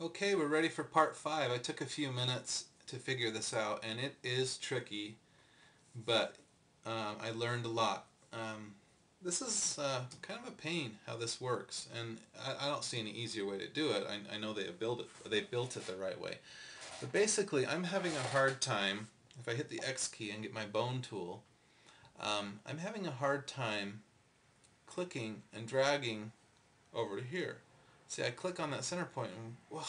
Okay, we're ready for part 5. I took a few minutes to figure this out, and it is tricky, but I learned a lot. This is kind of a pain how this works, and I don't see any easier way to do it. I know they built it the right way. But basically, I'm having a hard time, if I hit the X key and get my bone tool, I'm having a hard time clicking and dragging over to here. See, I click on that center point and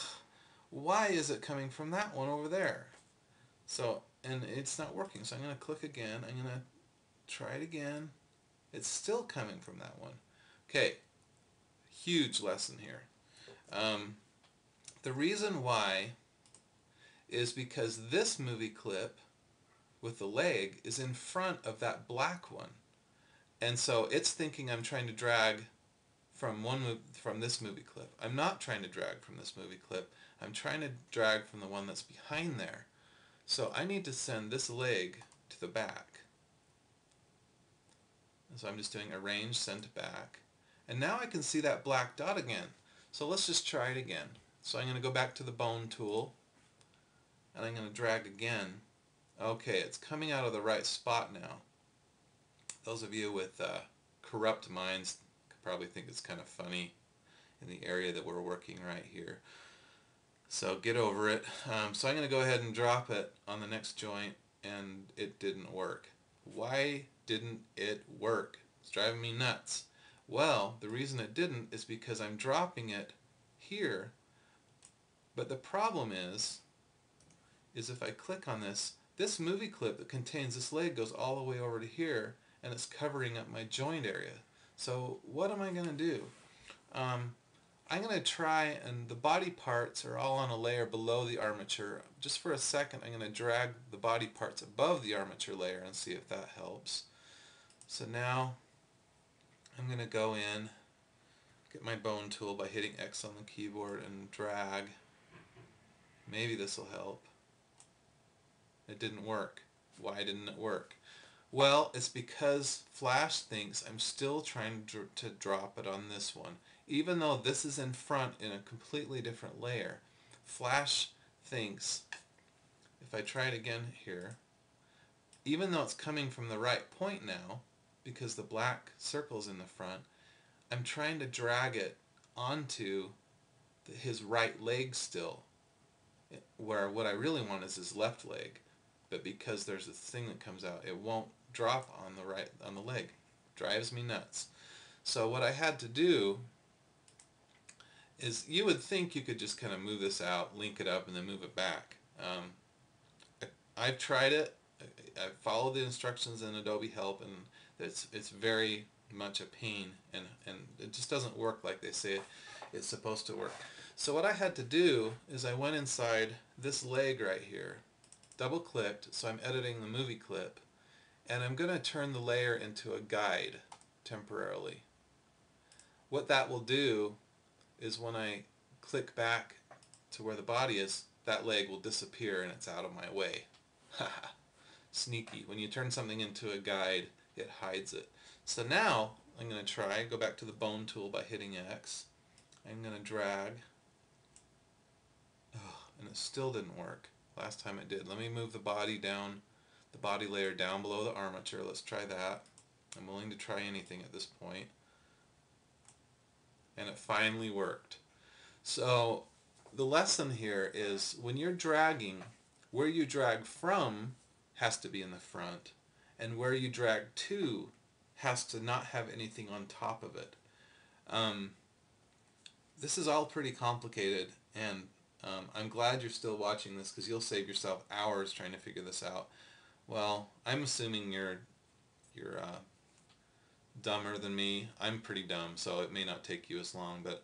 why is it coming from that one over there? So, and it's not working. So I'm going to click again. I'm going to try it again. It's still coming from that one. Okay, huge lesson here. Um, the reason why is because this movie clip with the leg is in front of that black one. And so it's thinking I'm trying to drag from this movie clip. I'm not trying to drag from this movie clip. I'm trying to drag from the one that's behind there. So I need to send this leg to the back. And so I'm just doing arrange, send to back. And now I can see that black dot again. So let's just try it again. So I'm going to go back to the bone tool, and I'm going to drag again. Okay, it's coming out of the right spot now. Those of you with corrupt minds could probably think it's kind of funny in the area that we're working right here. So get over it. So I'm going to go ahead and drop it on the next joint, and it didn't work. Why didn't it work? It's driving me nuts. Well, the reason it didn't is because I'm dropping it here, but the problem is if I click on this movie clip that contains this leg goes all the way over to here, and it's covering up my joint area. So what am I going to do? I'm going to try, and the body parts are all on a layer below the armature. Just for a second, I'm going to drag the body parts above the armature layer and see if that helps. So now I'm going to go in, get my bone tool by hitting X on the keyboard and drag. Maybe this will help. It didn't work. Why didn't it work? Well, it's because Flash thinks I'm still trying to drop it on this one. Even though this is in front in a completely different layer, Flash thinks, if I try it again here, even though it's coming from the right point now, because the black circle's in the front, I'm trying to drag it onto his right leg still, where what I really want is his left leg. But because there's this thing that comes out, it won't drop on the leg. Drives me nuts. So what I had to do is, you would think you could just kind of move this out, link it up, and then move it back. I've tried it. I followed the instructions in Adobe Help, and it's very much a pain, and it just doesn't work like they say it's supposed to work. So what I had to do is I went inside this leg right here, double clicked, so I'm editing the movie clip, and I'm going to turn the layer into a guide temporarily. What that will do is when I click back to where the body is, that leg will disappear and it's out of my way. Haha, sneaky. When you turn something into a guide, it hides it. So now I'm going to go back to the bone tool by hitting X. I'm going to drag, and it still didn't work. Last time it did. Let me move the body down, the body layer down below the armature. Let's try that. I'm willing to try anything at this point. And it finally worked. So the lesson here is, when you're dragging, where you drag from has to be in the front, and where you drag to has to not have anything on top of it. This is all pretty complicated, and I'm glad you're still watching this, because you'll save yourself hours trying to figure this out. Well, I'm assuming you're dumber than me. I'm pretty dumb, so it may not take you as long, but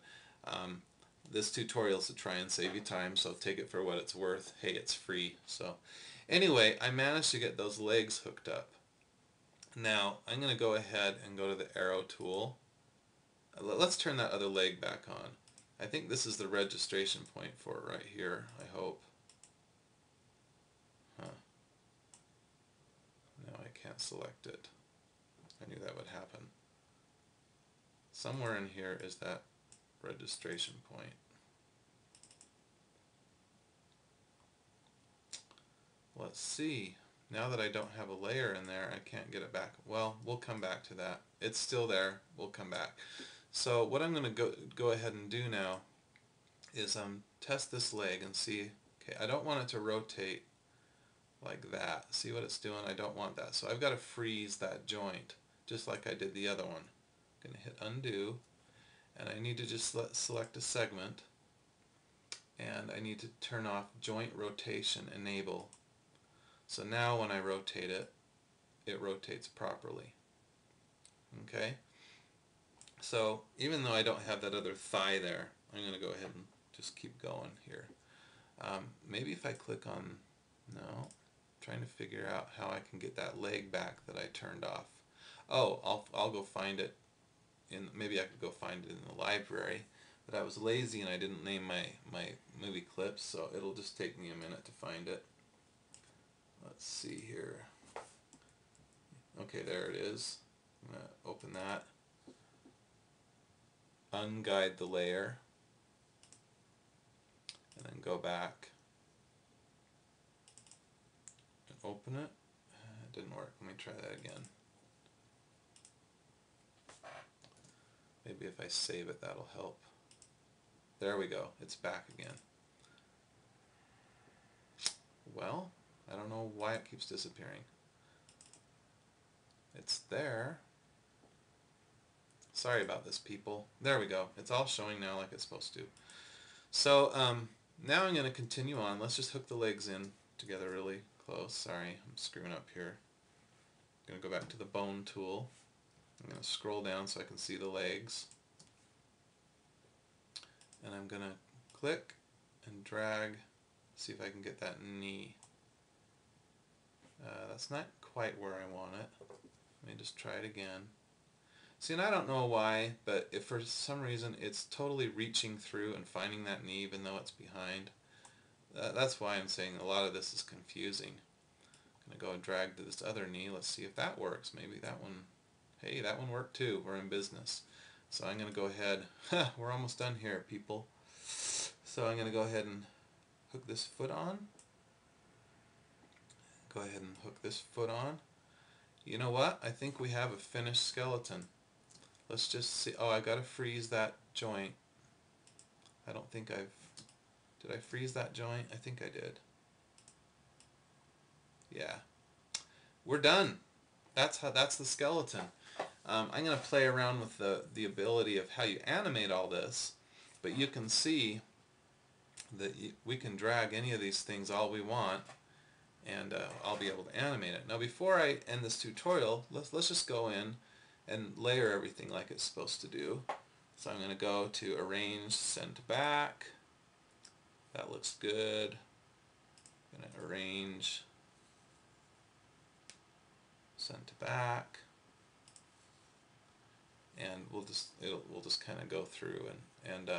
this tutorial is to try and save you time, so take it for what it's worth. Hey, it's free. So anyway, I managed to get those legs hooked up. Now I'm going to go ahead and go to the arrow tool. Let's turn that other leg back on. I think this is the registration point for it right here, I hope. Huh. Now I can't select it. I knew that would happen. Somewhere in here is that registration point. let's see. Now that I don't have a layer in there, I can't get it back. Well, we'll come back to that. It's still there. We'll come back. So what I'm going to go ahead and do now is test this leg and see. Okay, I don't want it to rotate like that. See what it's doing? I don't want that. So I've got to freeze that joint, just like I did the other one. I'm going to hit undo, and I need to just select a segment, and I need to turn off joint rotation enable. So now when I rotate it, it rotates properly. Okay? So even though I don't have that other thigh there, I'm going to go ahead and just keep going here. Maybe if I click on, no, I'm trying to figure out how I can get that leg back that I turned off. Oh, I'll go find it maybe I could go find it in the library, but I was lazy and I didn't name my movie clips, so it'll just take me a minute to find it. Let's see here. Okay, there it is. I'm going to open that. Unguide the layer. And then go back and open it. It didn't work. Let me try that again. Maybe if I save it, that'll help. There we go. It's back again. Well, I don't know why it keeps disappearing. It's there. Sorry about this, people. There we go. It's all showing now like it's supposed to. So now I'm going to continue on. Let's just hook the legs in together really close. Sorry, I'm screwing up here. I'm going to go back to the bone tool. I'm going to scroll down so I can see the legs. And I'm going to click and drag, see if I can get that knee. That's not quite where I want it. Let me just try it again. See, and I don't know why, but if for some reason it's totally reaching through and finding that knee even though it's behind. That's why I'm saying a lot of this is confusing. I'm going to go and drag to this other knee. Let's see if that works. Maybe that one, hey, that one worked too. We're in business. So I'm going to go ahead, we're almost done here, people. So I'm going to go ahead and hook this foot on. Go ahead and hook this foot on. You know what? I think we have a finished skeleton. Let's just see. Oh, I got to freeze that joint. I don't think did I freeze that joint? I think I did. Yeah. We're done. That's the skeleton. I'm going to play around with the ability of how you animate all this, but you can see that we can drag any of these things all we want, and I'll be able to animate it. Now before I end this tutorial, let's just go in and layer everything like it's supposed to do. So I'm going to go to Arrange, Send to Back. That looks good. I'm going to Arrange, Send to Back. And we'll just kind of go through and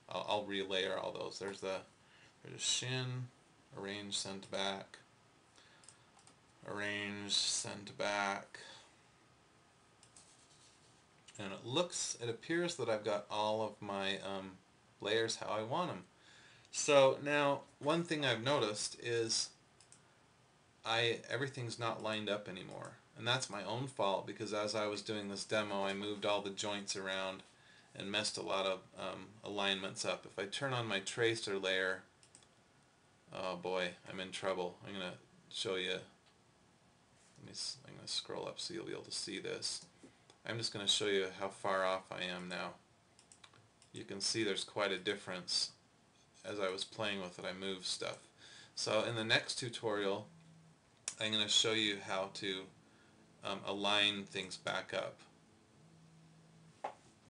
I'll relayer all those. There's a shin, arrange, send back, arrange, send back, and it appears that I've got all of my layers how I want them. So now one thing I've noticed is everything's not lined up anymore. And that's my own fault, because as I was doing this demo I moved all the joints around and messed a lot of alignments up. If I turn on my tracer layer, oh boy, I'm in trouble. I'm going to show you. I'm going to scroll up so you'll be able to see this. I'm just going to show you how far off I am now. You can see there's quite a difference. As I was playing with it, I moved stuff. So in the next tutorial I'm going to show you how to align things back up.